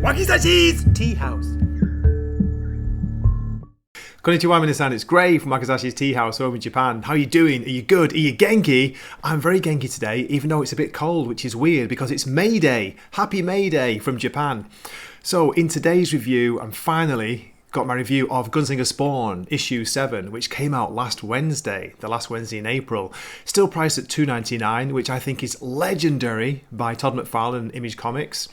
Wakizashi's Tea House. Konnichiwa minasan, it's Gray from Wakizashi's Tea House over in Japan. How are you doing? Are you good? Are you genki? I'm very genki today, even though it's a bit cold, which is weird because it's May Day. Happy May Day from Japan. So in today's review, I'm finally got my review of Gunslinger Spawn, issue 7, which came out last Wednesday, the last Wednesday in April. Still priced at $2.99, which I think is legendary by Todd McFarlane and Image Comics.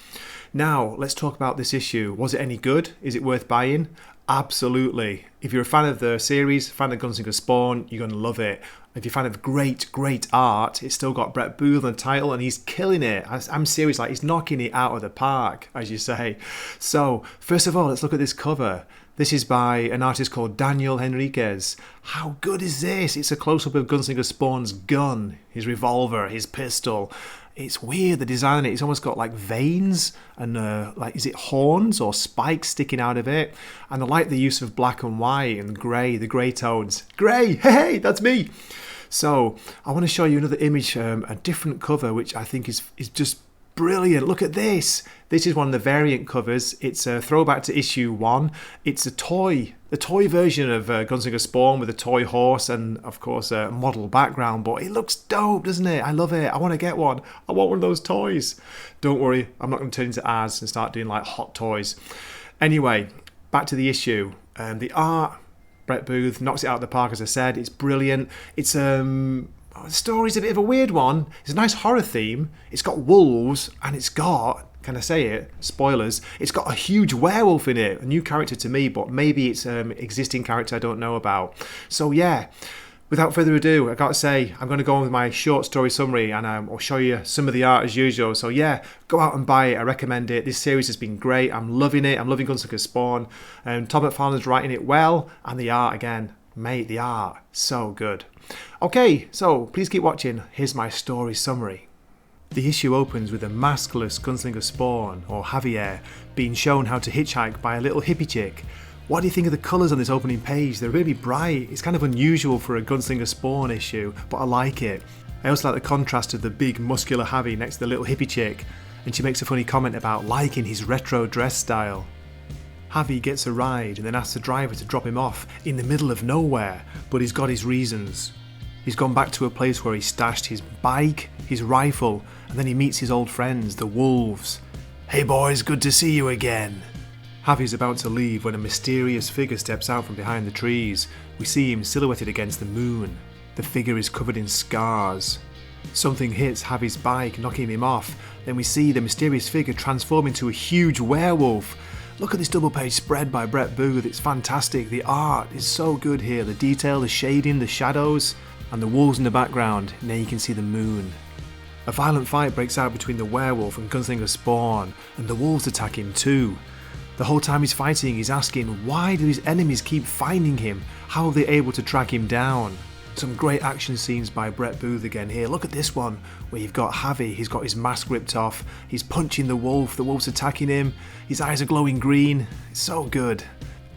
Now, let's talk about this issue. Was it any good? Is it worth buying? Absolutely. If you're a fan of the series, fan of Gunslinger Spawn, you're going to love it. If you're a fan of great art, it's still got Brett Booth on the title and he's killing it. I'm serious, like he's knocking it out of the park, as you say. So, first of all, let's look at this cover. This is by an artist called Daniel Henriquez. How good is this? It's a close-up of Gunslinger Spawn's gun, his revolver, his pistol. It's weird, the design on it. It's almost got like veins and like, is it horns or spikes sticking out of it? And I like the use of black and white and grey, the grey tones. Grey, hey, that's me. So I want to show you another image, a different cover, which I think is just brilliant. Look at this. This is one of the variant covers. It's a throwback to issue 1. It's the toy version of Gunslinger Spawn with a toy horse and, of course, a model background. But it looks dope, doesn't it? I love it. I want to get one. I want one of those toys. Don't worry, I'm not going to turn into Az and start doing like hot toys. Anyway, back to the issue. The art, Brett Booth knocks it out of the park, as I said. It's brilliant. It's the story's a bit of a weird one. It's a nice horror theme. It's got wolves and it's got, can I say it? Spoilers. It's got a huge werewolf in it. A new character to me, but maybe it's an existing character I don't know about. So yeah, without further ado, I gotta say, I'm going to go on with my short story summary and I'll show you some of the art as usual. So yeah, go out and buy it. I recommend it. This series has been great. I'm loving it. I'm loving Gunslinger Spawn. Todd McFarlane's writing it well. And the art again. Mate, the art. So good. Okay, so please keep watching. Here's my story summary. The issue opens with a maskless Gunslinger Spawn, or Javier, being shown how to hitchhike by a little hippie chick. What do you think of the colours on this opening page? They're really bright. It's kind of unusual for a Gunslinger Spawn issue, but I like it. I also like the contrast of the big muscular Javi next to the little hippie chick, and she makes a funny comment about liking his retro dress style. Javi gets a ride and then asks the driver to drop him off in the middle of nowhere, but he's got his reasons. He's gone back to a place where he stashed his bike, his rifle, and then he meets his old friends, the wolves. Hey boys, good to see you again. Javi's about to leave when a mysterious figure steps out from behind the trees. We see him silhouetted against the moon. The figure is covered in scars. Something hits Javi's bike, knocking him off. Then we see the mysterious figure transform into a huge werewolf. Look at this double page spread by Brett Booth, it's fantastic. The art is so good here, the detail, the shading, the shadows, and the wolves in the background. Now you can see the moon. A violent fight breaks out between the werewolf and Gunslinger Spawn, and the wolves attack him too. The whole time he's fighting, he's asking, why do his enemies keep finding him? How are they able to track him down? Some great action scenes by Brett Booth again here. Look at this one, where you've got Javi, he's got his mask ripped off, he's punching the wolf's attacking him, his eyes are glowing green. It's so good.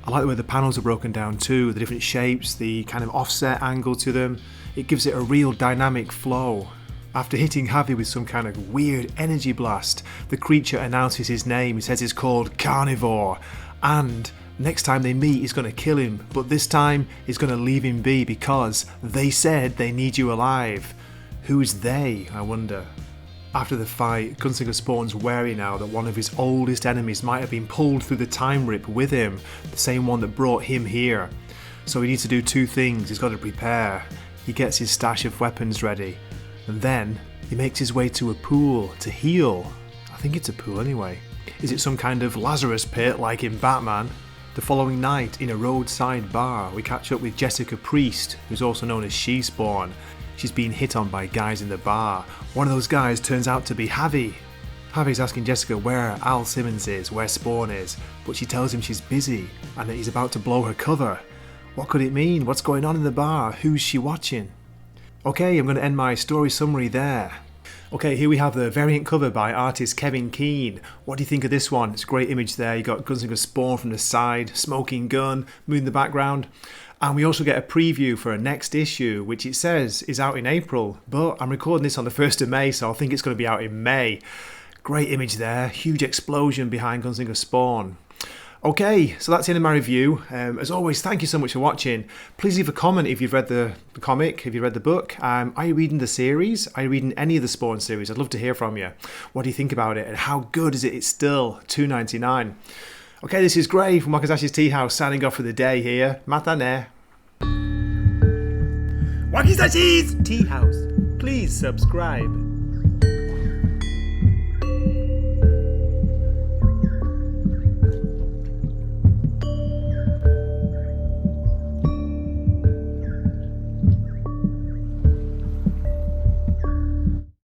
I like the way the panels are broken down too, the different shapes, the kind of offset angle to them. It gives it a real dynamic flow. After hitting Javi with some kind of weird energy blast, the creature announces his name. He says it's called Carnivore, and next time they meet he's going to kill him, but this time he's going to leave him be because they said they need you alive. Who's they, I wonder? After the fight, Gunslinger Spawn's wary now that one of his oldest enemies might have been pulled through the time rip with him, the same one that brought him here. So he needs to do two things. He's got to prepare. He gets his stash of weapons ready, and then he makes his way to a pool to heal. I think it's a pool anyway. Is it some kind of Lazarus pit like in Batman? The following night, in a roadside bar, we catch up with Jessica Priest, who's also known as She-Spawn. She's being hit on by guys in the bar. One of those guys turns out to be Javi. Javi's asking Jessica where Al Simmons is, where Spawn is, but she tells him she's busy and that he's about to blow her cover. What could it mean? What's going on in the bar? Who's she watching? Okay, I'm going to end my story summary there. Okay, here we have the variant cover by artist Kevin Keane. What do you think of this one? It's a great image there. You got Gunslinger Spawn from the side, smoking gun, moon in the background. And we also get a preview for a next issue, which it says is out in April. But I'm recording this on the 1st of May, so I think it's going to be out in May. Great image there, huge explosion behind Gunslinger Spawn. Okay, so that's the end of my review. As always, thank you so much for watching. Please leave a comment if you've read the comic, if you've read the book. Are you reading the series? Are you reading any of the Spawn series? I'd love to hear from you. What do you think about it? And how good is it? It's still $2.99. Okay, this is Gray from Wakazashi's Tea House, signing off for the day here. Matane. Wakazashi's Tea House. Please subscribe.